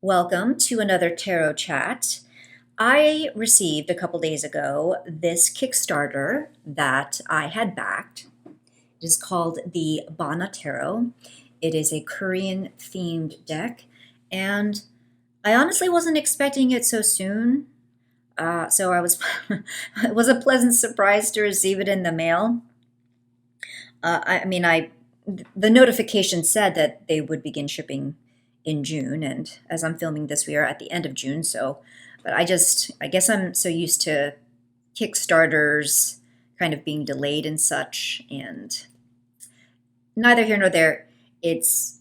Welcome to another tarot chat. I received a couple days ago this Kickstarter that I had backed. It is called the Bana Tarot. It is a Korean themed deck, and I honestly wasn't expecting it so soon. So I was, it was a pleasant surprise to receive it in the mail. The notification said that they would begin shipping in June, and as I'm filming this, we are at the end of June. So, but I guess I'm so used to Kickstarters kind of being delayed and such, and neither here nor there. It's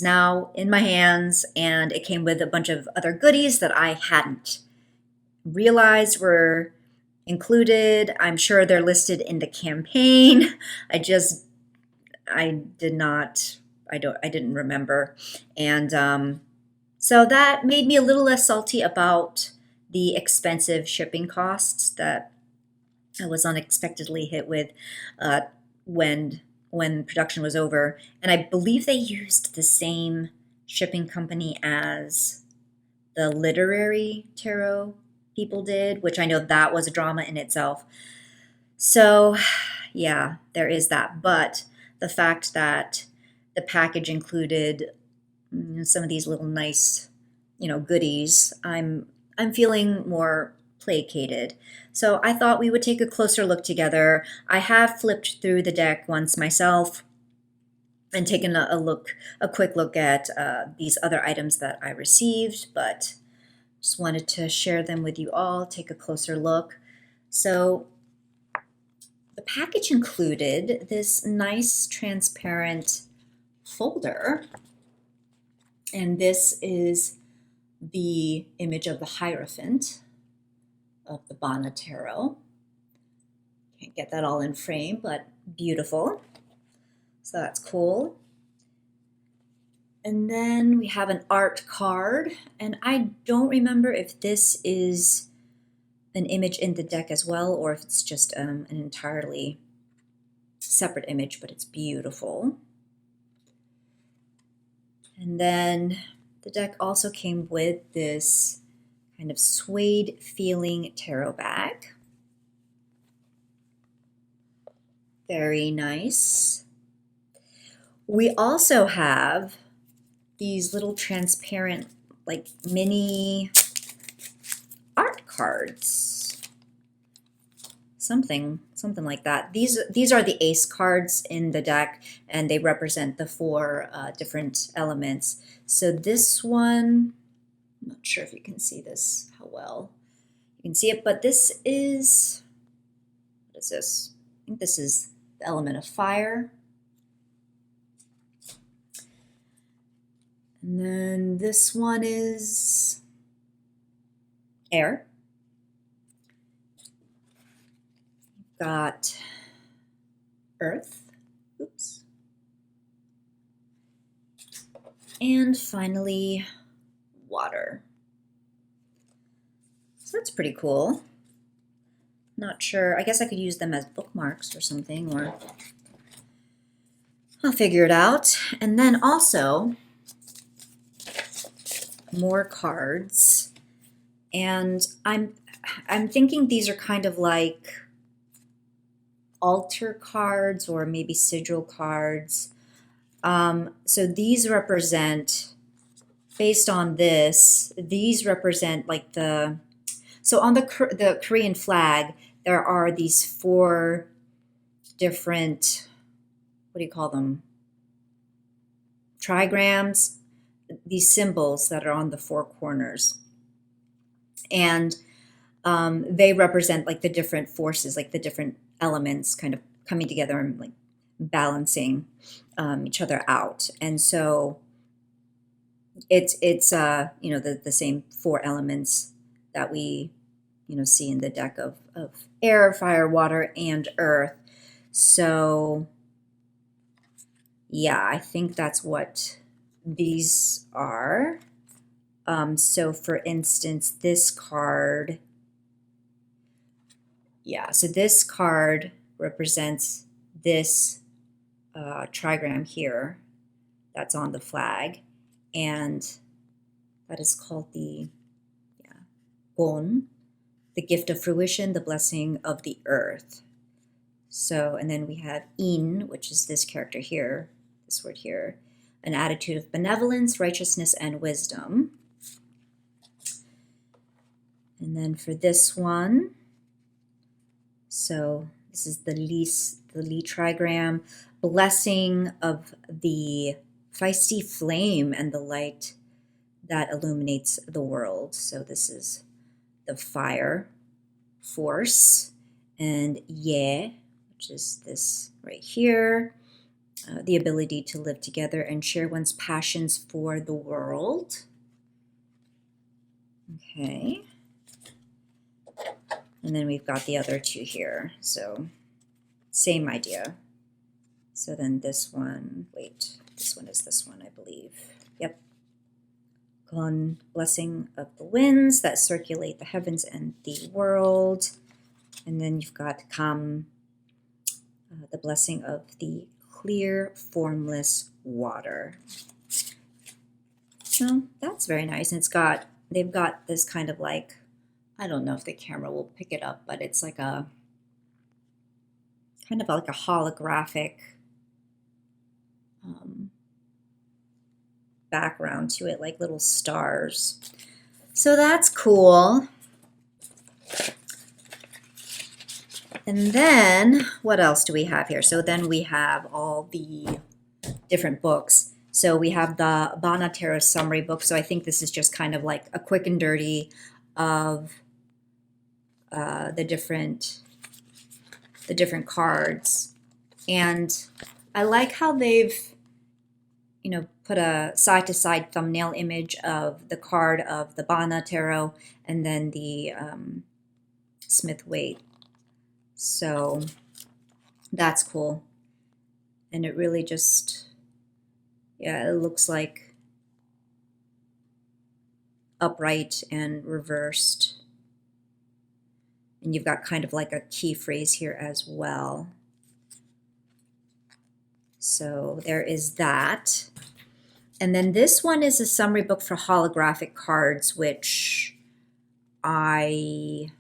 now in my hands, and it came with a bunch of other goodies that I hadn't realized were included. I'm sure they're listed in the campaign. I did not, I didn't remember. And so that made me a little less salty about the expensive shipping costs that I was unexpectedly hit with uh, when production was over. And I believe they used the same shipping company as the literary tarot people did, which I know that was a drama in itself. So, yeah, there is that. But the fact that the package included some of these little nice, goodies, I'm feeling more placated. So I thought we would take a closer look together. I have flipped through the deck once myself and taken a quick look at these other items that I received, but just wanted to share them with you all, take a closer look. So the package included this nice transparent folder, and this is the image of the Hierophant of the Bana Tarot. Can't get that all in frame, but beautiful. So that's cool. And then we have an art card, and I don't remember if this is an image in the deck as well, or if it's just an entirely separate image, but it's beautiful. And then the deck also came with this kind of suede feeling tarot bag. Very nice. We also have these little transparent, like mini art cards. Something like that. These are the ace cards in the deck, and they represent the four different elements. So this one, I'm not sure if you can see this, how well you can see it, but this is, what is this? I think this is the element of fire. And then this one is air. Got earth. Oops. And finally, water. So that's pretty cool. Not sure. I guess I could use them as bookmarks or something, or I'll figure it out. And then also more cards. And I'm thinking these are kind of like altar cards or maybe sigil cards. So these represent, based on this, these represent like so on the Korean flag, there are these four different, what do you call them? Trigrams, these symbols that are on the four corners. And they represent like the different forces, like the different elements kind of coming together and like balancing each other out. And so it's the same four elements that we see in the deck of air, fire, water, and earth. So yeah, I think that's what these are. So for instance, this card, so this card represents this trigram here that's on the flag, and That is called the Gon, the gift of fruition, the blessing of the earth. So, and then we have In, which is this character here, this word here, an attitude of benevolence, righteousness, and wisdom. And then for this one, so this is the Lee trigram, blessing of the feisty flame and the light that illuminates the world. So this is the fire force, and Ye, which is this right here, the ability to live together and share one's passions for the world. Okay. And then we've got the other two here. So same idea. So then this one, wait, this one is this one, I believe. Yep. Gon, blessing of the winds that circulate the heavens and the world. And then you've got Kam, the blessing of the clear, formless water. So that's very nice. And they've got this kind of like, I don't know if the camera will pick it up, but it's like a kind of like a holographic background to it, like little stars. So that's cool. And then what else do we have here? So then we have all the different books. So we have the Bana Tarot summary book. So I think this is just kind of like a quick and dirty of the different cards. And I like how they've, put a side-to-side thumbnail image of the card of the Bana Tarot and then the Smith Waite. So that's cool. And it really just, it looks like upright and reversed. And you've got kind of like a key phrase here as well. So there is that. And then this one is a summary book for holographic cards, which I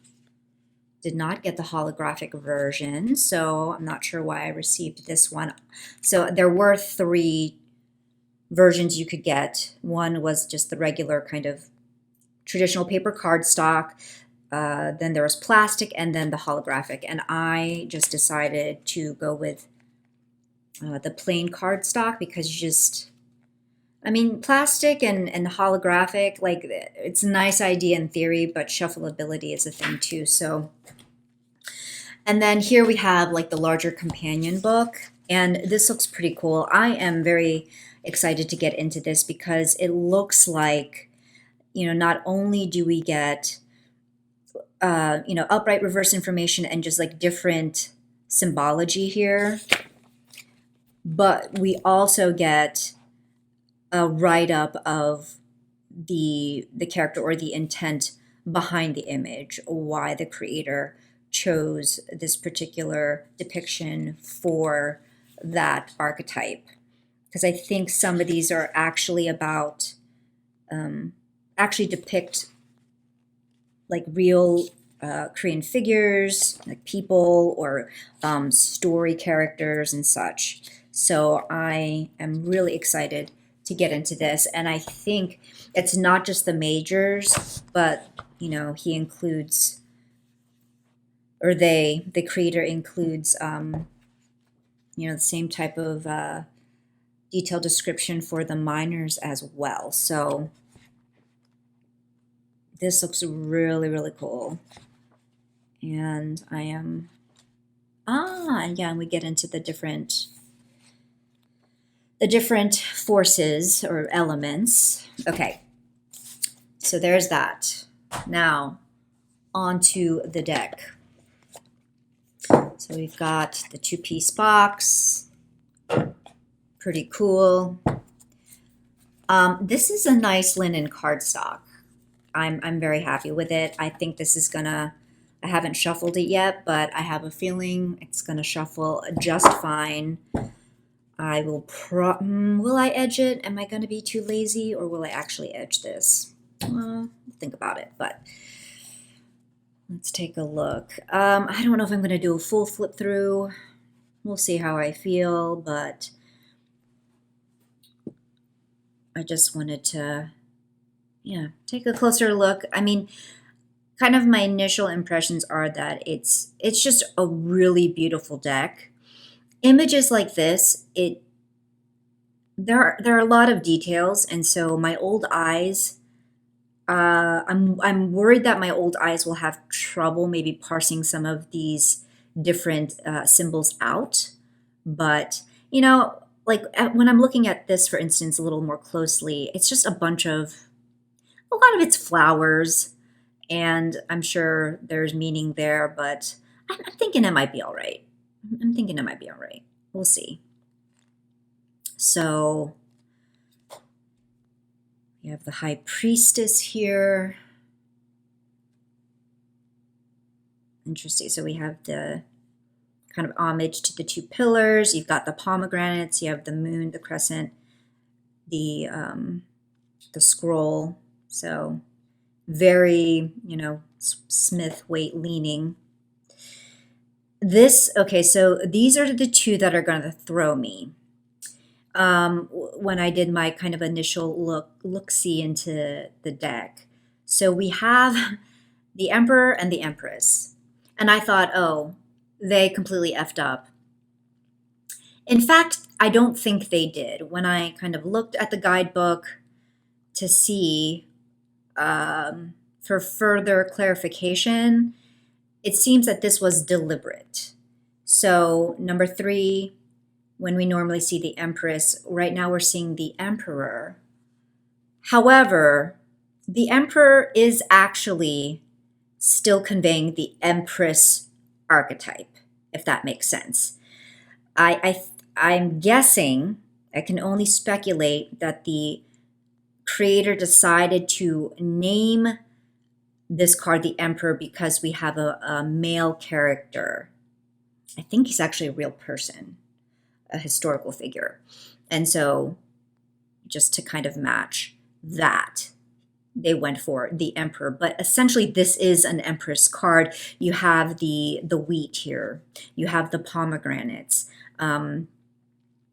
did not get the holographic version, so I'm not sure why I received this one. So there were 3 versions you could get. One was just the regular kind of traditional paper cardstock. Then there was plastic, and then the holographic. And I just decided to go with the plain cardstock because plastic and holographic, like, it's a nice idea in theory, but shuffleability is a thing too. So, and then here we have like the larger companion book, and this looks pretty cool. I am very excited to get into this because it looks like, not only do we get upright reverse information and just like different symbology here, but we also get a write-up of the character or the intent behind the image, why the creator chose this particular depiction for that archetype. Because I think some of these are actually about, actually depict like real Korean figures, like people or story characters and such. So I am really excited to get into this. And I think it's not just the majors, but, he includes, or the creator includes, the same type of detailed description for the minors as well. So this looks really, really cool. And I am, and yeah, and we get into the different forces or elements. Okay, so there's that. Now, onto the deck. So we've got the 2-piece box. Pretty cool. This is a nice linen cardstock. I'm very happy with it. I think this is gonna, I haven't shuffled it yet, but I have a feeling it's gonna shuffle just fine. I will will I edge it? Am I gonna be too lazy, or will I actually edge this? think about it, but let's take a look. I don't know if I'm going to do a full flip through. We'll see how I feel, but I just wanted to, yeah, take a closer look. I mean, kind of my initial impressions are that it's just a really beautiful deck. Images like this, there are a lot of details, and so my old eyes, I'm worried that my old eyes will have trouble maybe parsing some of these different symbols out. But you know, like when I'm looking at this, for instance, a little more closely, it's just a lot of it's flowers, and I'm sure there's meaning there, but I'm thinking it might be all right. I'm thinking it might be all right. We'll see. So we have the High Priestess here. Interesting. So we have the kind of homage to the two pillars. You've got the pomegranates. You have the moon, the crescent, the scroll. So very, Smith weight leaning. Okay, so these are the two that are going to throw me. When I did my kind of initial look-see into the deck. So we have the Emperor and the Empress. And I thought, oh, they completely effed up. In fact, I don't think they did. When I kind of looked at the guidebook to see for further clarification, it seems that this was deliberate. So number 3, when we normally see the Empress, right now we're seeing the Emperor. However, the Emperor is actually still conveying the Empress archetype, if that makes sense. I'm guessing, I can only speculate, that the creator decided to name this card the Emperor because we have a male character. I think he's actually a real person, a historical figure. And so just to kind of match that, they went for the Emperor. But essentially this is an Empress card. You have the wheat here. You have the pomegranates.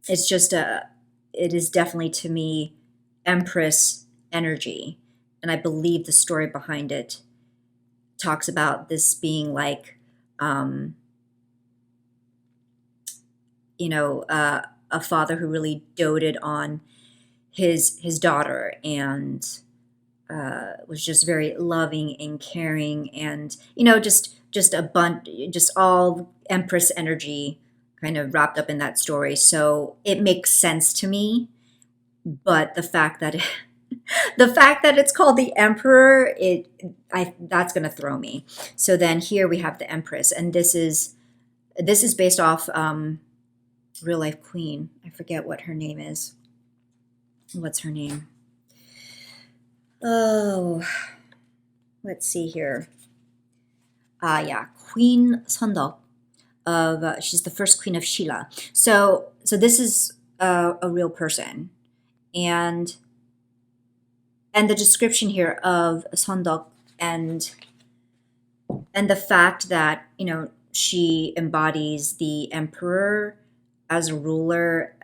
It's just it is definitely, to me, Empress energy. And I believe the story behind it talks about this being like, a father who really doted on his daughter and was just very loving and caring, and just a bunch, just all Empress energy kind of wrapped up in that story. So it makes sense to me, but the fact that it's called the Emperor, that's going to throw me. So then here we have the Empress, and this is based off real life queen. I forget what her name is. What's her name? Oh, let's see here. Yeah, Queen Sondok of she's the first queen of Sheila. So this is a real person, and the description here of Sondok and the fact that she embodies the Emperor as a ruler,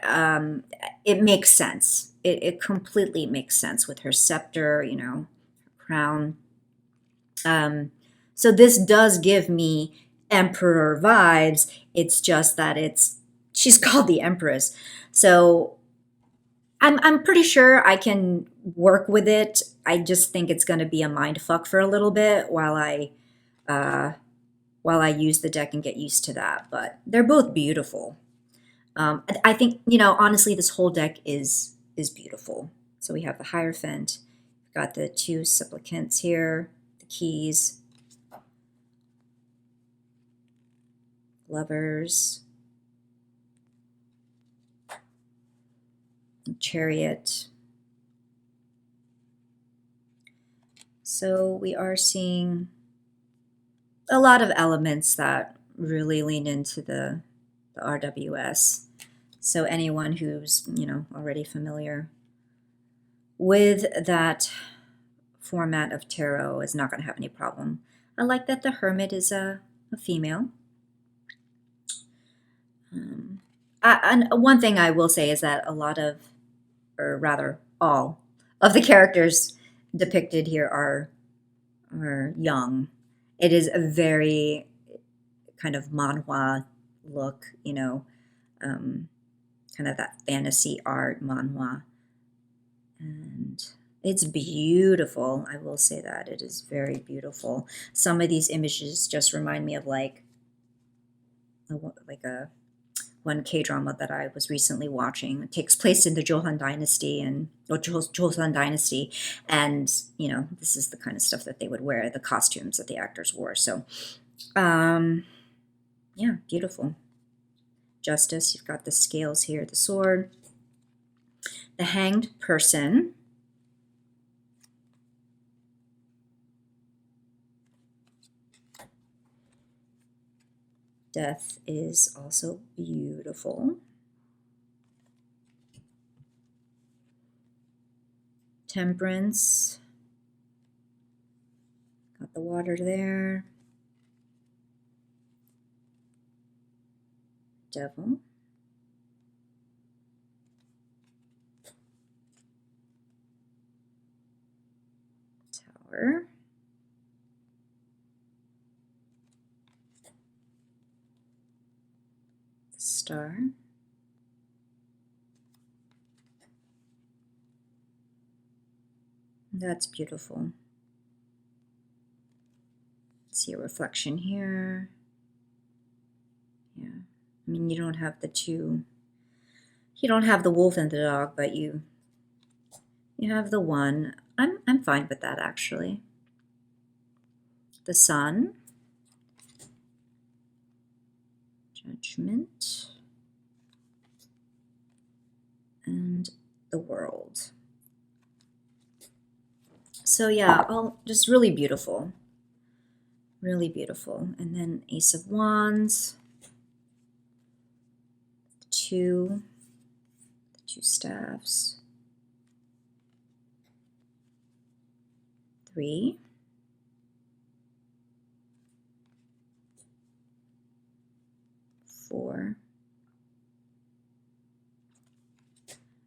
it makes sense. It completely makes sense with her scepter, her crown. So this does give me Emperor vibes. It's just that she's called the Empress. So I'm pretty sure I can work with it. I just think it's going to be a mind fuck for a little bit while I use the deck and get used to that. But they're both beautiful. I think, honestly, this whole deck is beautiful. So we have the Hierophant, we've got the 2 supplicants here, the keys, lovers, Chariot. So we are seeing a lot of elements that really lean into the RWS. So anyone who's, already familiar with that format of tarot is not going to have any problem. I like that the Hermit is a female. And one thing I will say is that a lot of, or rather all of the characters depicted here are young. It is a very kind of manhwa look, you know, kind of that fantasy art manhwa. And it's beautiful. I will say that it is very beautiful. Some of these images just remind me of like a one K-drama that I was recently watching. It takes place in the Joseon Dynasty, and you know, this is the kind of stuff that they would wear, the costumes that the actors wore. So, yeah, beautiful. Justice, you've got the scales here, the sword, the Hanged Person. Death is also beautiful. Temperance. Got the water there. Devil. Tower. Star. That's beautiful. See a reflection here. Yeah, I mean, you don't have the two, you don't have the wolf and the dog, but you have the one. I'm fine with that, actually. The Sun. Judgment. And the World. So yeah, all just really beautiful. Really beautiful. And then Ace of Wands. The two staffs. 3. 4.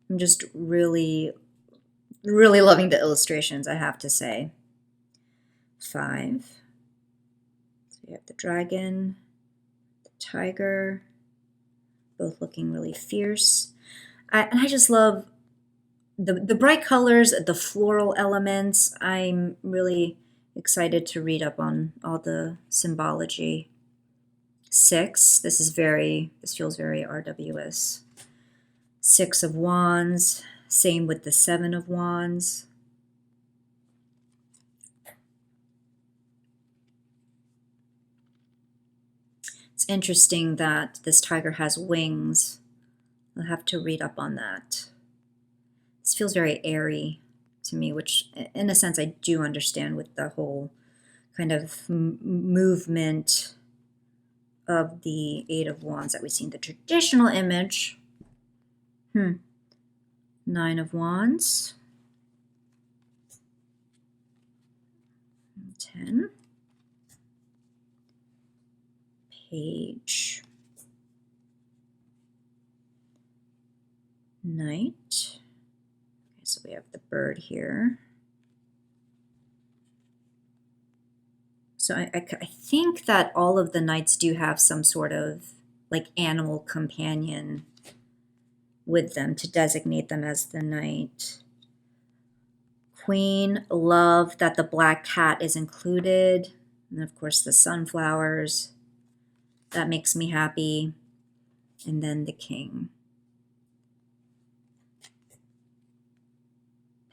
I'm just really loving the illustrations, I have to say. 5. So we have the dragon, the tiger, both looking really fierce. And I just love the bright colors, the floral elements. I'm really excited to read up on all the symbology. 6. This feels very RWS. 6 of Wands. Same with the 7 of Wands. It's interesting that this tiger has wings. I'll have to read up on that. This feels very airy to me, which in a sense I do understand with the whole kind of movement of the 8 of Wands that we see in the traditional image. 9 of Wands. 10. Page. Knight. Okay, so we have the bird here. So I think that all of the knights do have some sort of like animal companion with them to designate them as the knight. Queen, love that the black cat is included. And of course the sunflowers. That makes me happy. And then the king.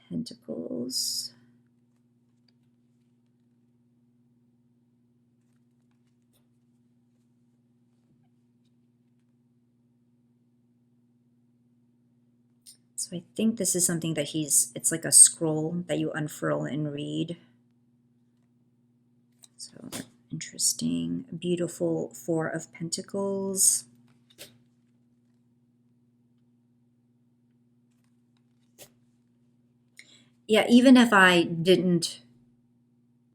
Pentacles. So I think this is something that it's like a scroll that you unfurl and read. So interesting. Beautiful 4 of Pentacles. Yeah, even if I didn't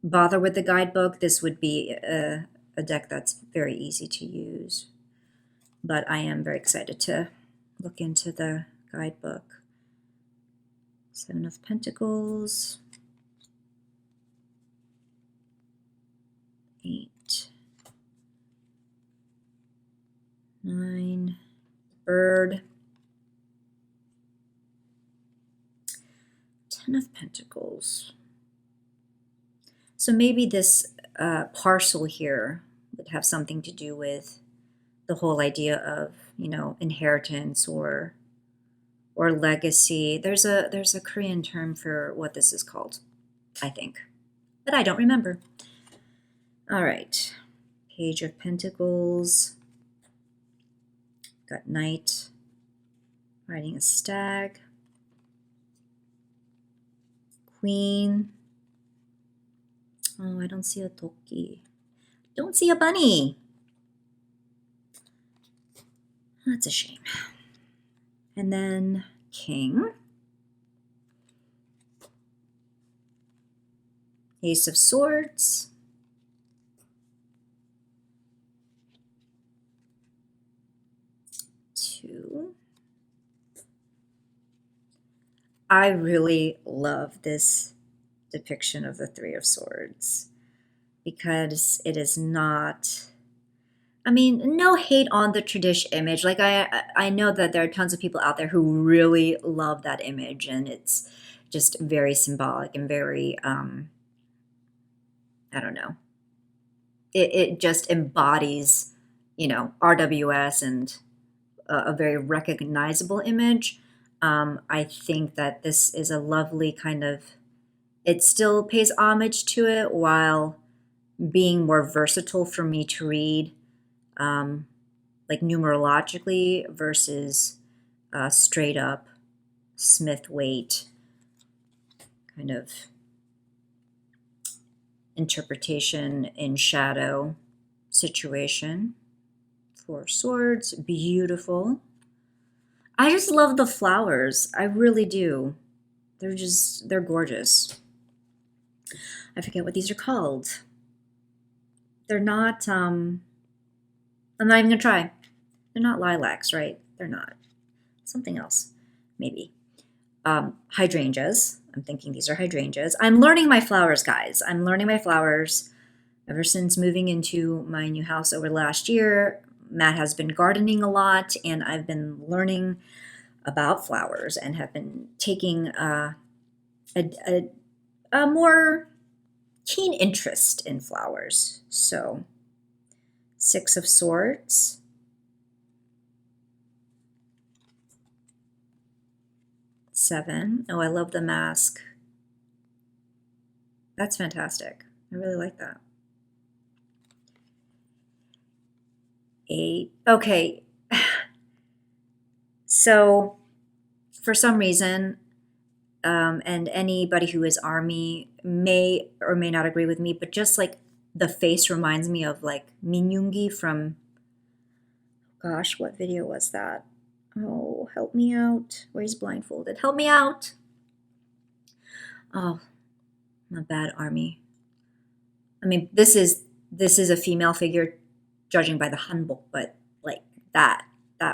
bother with the guidebook, this would be a deck that's very easy to use. But I am very excited to look into the guidebook. Seven of Pentacles. 8. 9. Bird. 10 of Pentacles. So maybe this parcel here would have something to do with the whole idea of, you know, inheritance or legacy. There's a Korean term for what this is called, I think, but I don't remember. All right, Page of Pentacles. Got Knight riding a stag. Queen. Oh, I don't see a toki. Don't see a bunny. That's a shame. And then King. Ace of Swords. Two. I really love this depiction of the Three of Swords because it is not, I mean, no hate on the tradish image. Like I know that there are tons of people out there who really love that image, and it's just very symbolic and very, I don't know. It just embodies, you know, RWS and a very recognizable image. I think that this is a lovely kind of, it still pays homage to it while being more versatile for me to read, like numerologically versus straight up Smith Waite kind of interpretation in shadow situation. Four of Swords, beautiful. I just love the flowers. I really do. They're gorgeous. I forget what these are called. They're not, I'm not even gonna try. They're not lilacs, right? They're not. Something else, maybe. Hydrangeas. I'm thinking these are hydrangeas. I'm learning my flowers, guys. I'm learning my flowers. Ever since moving into my new house over the last year, Matt has been gardening a lot, and I've been learning about flowers and have been taking a more keen interest in flowers. So, Six of Swords. Seven. Oh, I love the mask. That's fantastic. I really like that. 8. Okay. So, for some reason, and anybody who is Army may or may not agree with me, but just like the face reminds me of like Minyungi from, gosh, what video was that? Oh, help me out. Where he's blindfolded. Help me out. Oh, I'm a bad Army. I mean, this is a female figure judging by the hanbok, but like that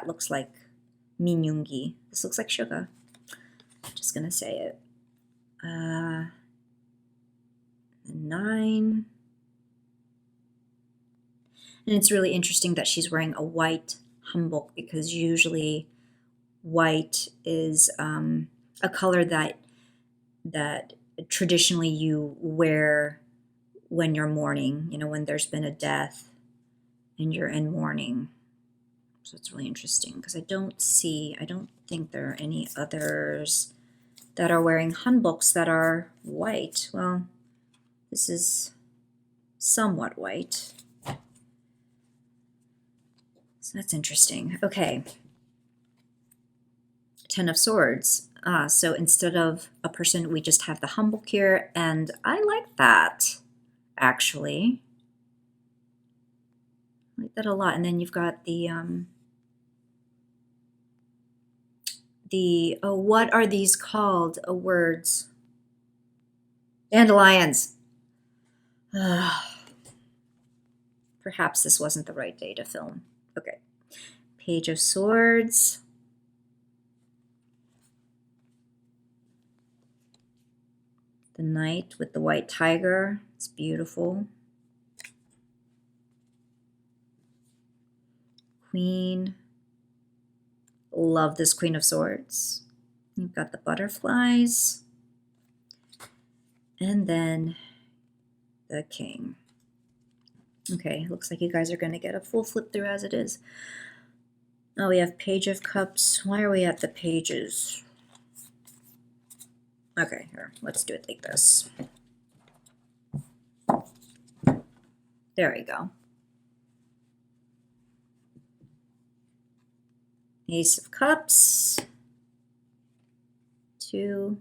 looks like Minyungi. This looks like Suga. Just gonna say it. 9. And it's really interesting that she's wearing a white hanbok because usually white is a color that traditionally you wear when you're mourning, you know, when there's been a death and you're in mourning. So it's really interesting because I don't think there are any others that are wearing hanboks that are white. Well, this is somewhat white. So that's interesting. Okay. 10 of Swords. So instead of a person, we just have the hanbok here, and I like that, actually. I like that a lot. And then you've got the oh, what are these called? Words. Dandelions. Perhaps this wasn't the right day to film. Okay. Page of Swords. The Knight with the white tiger. It's beautiful. Queen. Love this Queen of Swords. You've got the butterflies. And then the King. Okay, looks like you guys are going to get a full flip through as it is. Oh, we have Page of Cups. Why are we at the pages? Okay, here, let's do it like this. There we go. Ace of Cups. 2,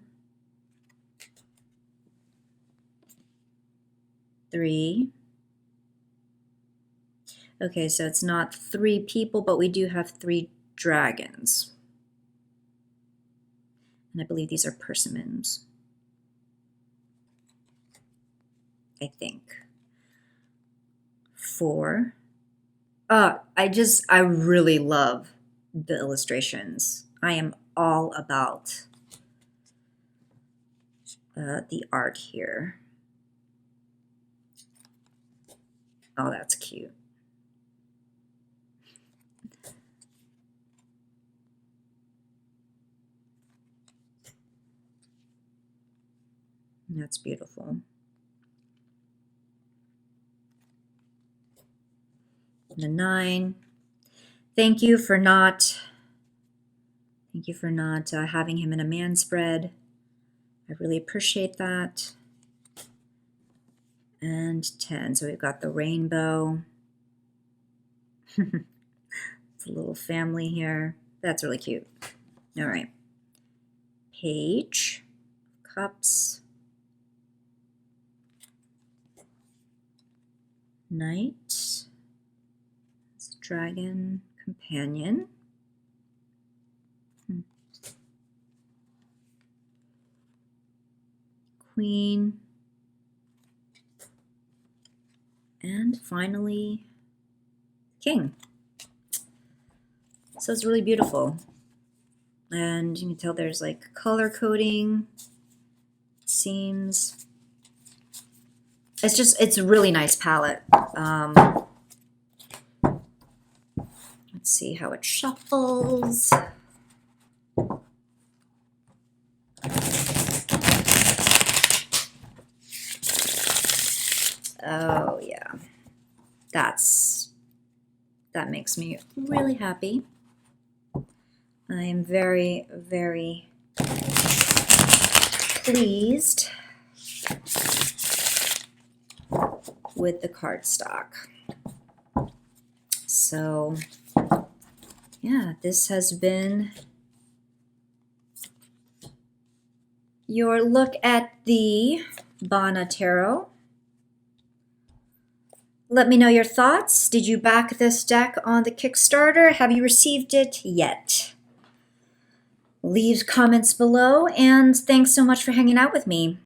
3. Okay, so it's not 3 people, but we do have 3 dragons. And I believe these are persimmons. I think. 4. I really love the illustrations. I am all about the art here. Oh, that's cute. That's beautiful. The 9. Thank you for not having him in a man spread. I really appreciate that. And 10. So we've got the rainbow. It's a little family here. That's really cute. All right. Page, Cups, Knight, Dragon, Companion. Queen. And finally, King. So it's really beautiful. And you can tell there's like color coding. It seems. It's a really nice palette. Let's see how it shuffles. Oh yeah, that makes me really happy. I am very, very pleased with the cardstock. So yeah, this has been your look at the Bana Tarot. Let me know your thoughts. Did you back this deck on the Kickstarter? Have you received it yet? Leave comments below, and thanks so much for hanging out with me.